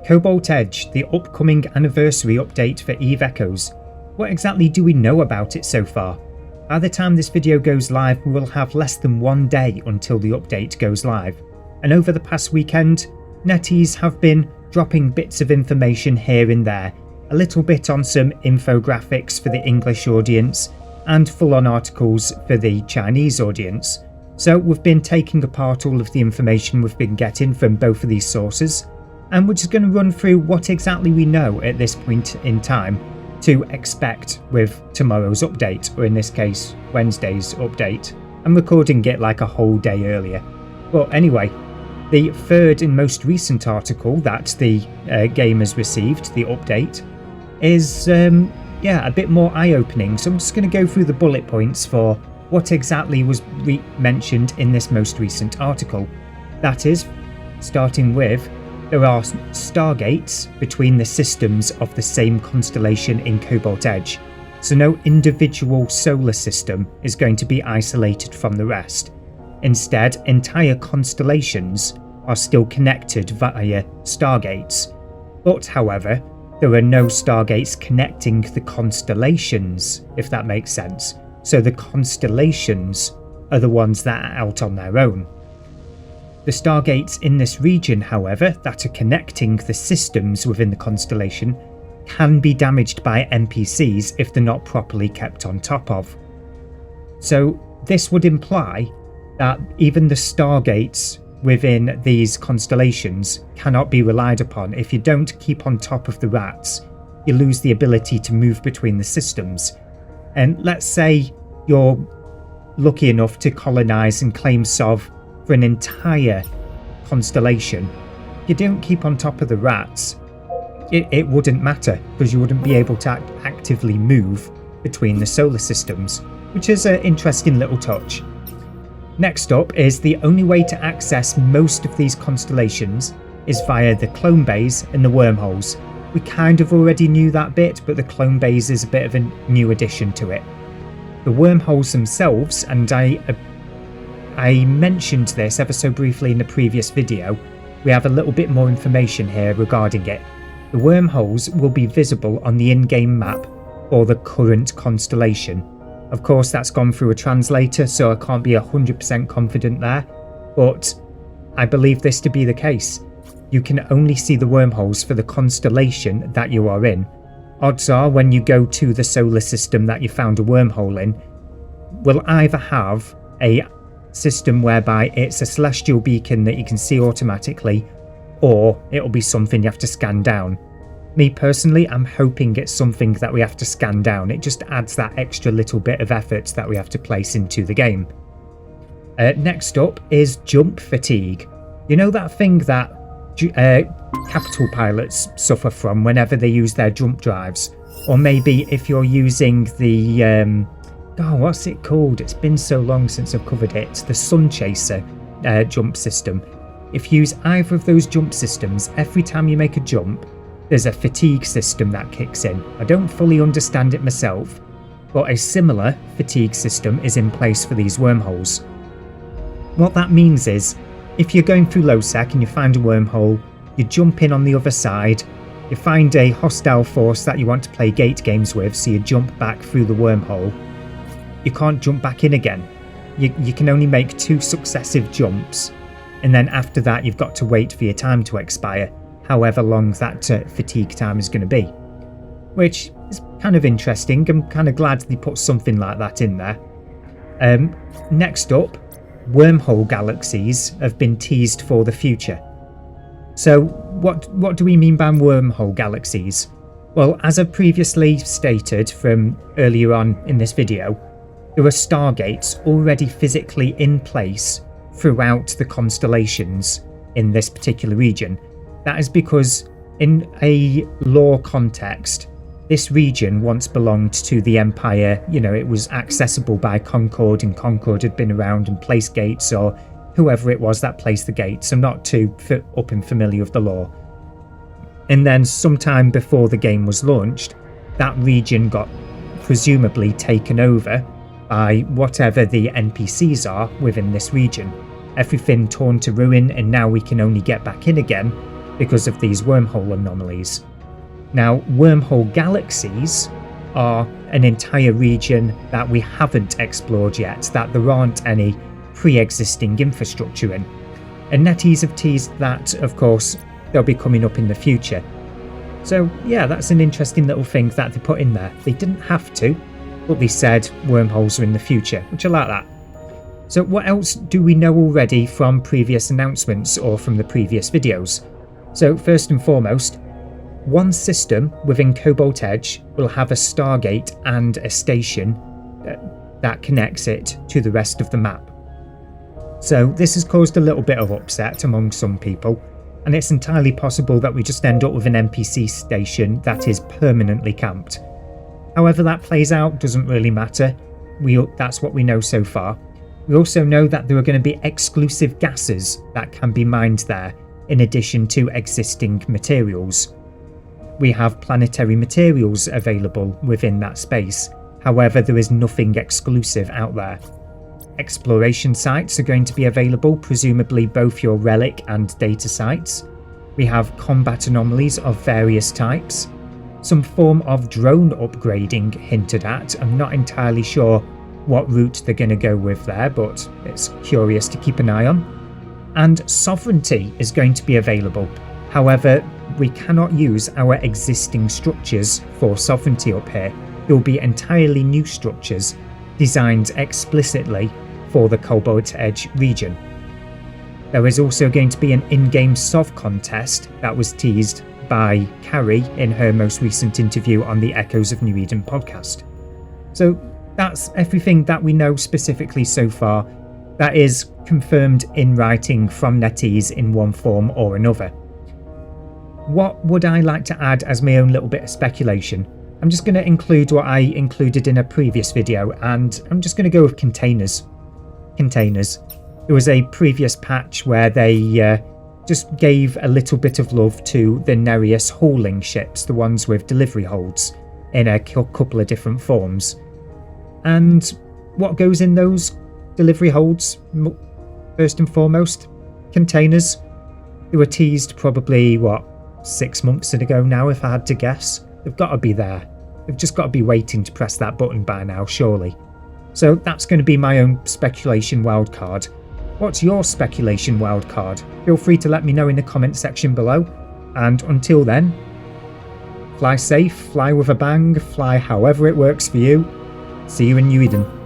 Cobalt Edge, the upcoming anniversary update for Eve Echoes. What exactly do we know about it so far? By the time this video goes live, we will have less than 1 day until the update goes live. And over the past weekend, netties have been dropping bits of information here and there, a little bit on some infographics for the English audience and full-on articles for the Chinese audience. So we've been taking apart all of the information we've been getting from both of these sources, and we're just going to run through what exactly we know at this point in time to expect with tomorrow's update, or in this case Wednesday's update. I'm recording it like a whole day earlier. But anyway, the third and most recent article that the game has received, the update, is a bit more eye-opening. So I'm just going to go through the bullet points for what exactly was mentioned in this most recent article. That is, starting with, there are stargates between the systems of the same constellation in Cobalt Edge, so no individual solar system is going to be isolated from the rest. Instead, entire constellations are still connected via stargates. But, however, there are no stargates connecting the constellations, if that makes sense. So the constellations are the ones that are out on their own. The stargates in this region, however, that are connecting the systems within the constellation can be damaged by NPCs if they're not properly kept on top of. So this would imply that even the stargates within these constellations cannot be relied upon. If you don't keep on top of the rats, you lose the ability to move between the systems. And let's say you're lucky enough to colonize and claim SOV for an entire constellation. If you don't keep on top of the rats, it wouldn't matter, because you wouldn't be able to actively move between the solar systems, which is an interesting little touch. Next up is the only way to access most of these constellations is via the clone bays and the wormholes. We kind of already knew that bit, but the clone bays is a bit of a new addition to it. The wormholes themselves, and I mentioned this ever so briefly in the previous video, we have a little bit more information here regarding it. The wormholes will be visible on the in-game map for the current constellation. Of course, that's gone through a translator, so I can't be 100% confident there, but I believe this to be the case. You can only see the wormholes for the constellation that you are in. Odds are, when you go to the solar system that you found a wormhole in, will either have a system whereby it's a celestial beacon that you can see automatically, or it'll be something you have to scan down. Me personally, I'm hoping it's something that we have to scan down. It just adds that extra little bit of effort that we have to place into the game. Next up is jump fatigue. You know that thing that capital pilots suffer from whenever they use their jump drives? Or maybe if you're using the... what's it called? It's been so long since I've covered it. The Sun Chaser jump system. If you use either of those jump systems, every time you make a jump, there's a fatigue system that kicks in. I don't fully understand it myself, but a similar fatigue system is in place for these wormholes. What that means is, if you're going through low-sec and you find a wormhole, you jump in on the other side, you find a hostile force that you want to play gate games with, so you jump back through the wormhole, you can't jump back in again. You can only make 2 successive jumps, and then after that you've got to wait for your time to expire, however long that fatigue time is going to be. Which is kind of interesting. I'm kind of glad they put something like that in there. Next up, wormhole galaxies have been teased for the future. So what do we mean by wormhole galaxies? Well, as I've previously stated from earlier on in this video, there are stargates already physically in place throughout the constellations in this particular region. That is because in a lore context, this region once belonged to the Empire. You know, it was accessible by Concord, and Concord had been around and placed gates, or whoever it was that placed the gates. I'm not too up and familiar with the lore. And then sometime before the game was launched, that region got presumably taken over by whatever the NPCs are within this region. Everything torn to ruin, and now we can only get back in again because of these wormhole anomalies. Now, wormhole galaxies are an entire region that we haven't explored yet, that there aren't any pre-existing infrastructure in. And NetEase have teased that, of course, they'll be coming up in the future. So yeah, that's an interesting little thing that they put in there. They didn't have to, but they said wormholes are in the future, which I like that. So what else do we know already from previous announcements or from the previous videos? So first and foremost, one system within Cobalt Edge will have a Stargate and a station that connects it to the rest of the map. So this has caused a little bit of upset among some people, and it's entirely possible that we just end up with an NPC station that is permanently camped. However that plays out doesn't really matter, that's what we know so far. We also know that there are going to be exclusive gases that can be mined there, in addition to existing materials. We have planetary materials available within that space, however there is nothing exclusive out there. Exploration sites are going to be available, presumably both your relic and data sites. We have combat anomalies of various types. Some form of drone upgrading hinted at. I'm not entirely sure what route they're going to go with there, but it's curious to keep an eye on. And sovereignty is going to be available. However, we cannot use our existing structures for sovereignty up here. There will be entirely new structures designed explicitly for the Cobalt Edge region. There is also going to be an in-game Sov contest that was teased by Carrie in her most recent interview on the Echoes of New Eden podcast. So that's everything that we know specifically so far. That is confirmed in writing from NetEase in one form or another. What would I like to add as my own little bit of speculation? I'm just going to include what I included in a previous video, and I'm just going to go with containers. There was a previous patch where they just gave a little bit of love to the Nereus hauling ships, the ones with delivery holds, in a couple of different forms. And what goes in those delivery holds? First and foremost, containers. They were teased probably, 6 months ago now, if I had to guess. They've got to be there. They've just got to be waiting to press that button by now, surely. So that's going to be my own speculation wildcard. What's your speculation wildcard? Feel free to let me know in the comment section below. And until then, fly safe, fly with a bang, fly however it works for you. See you in New Eden.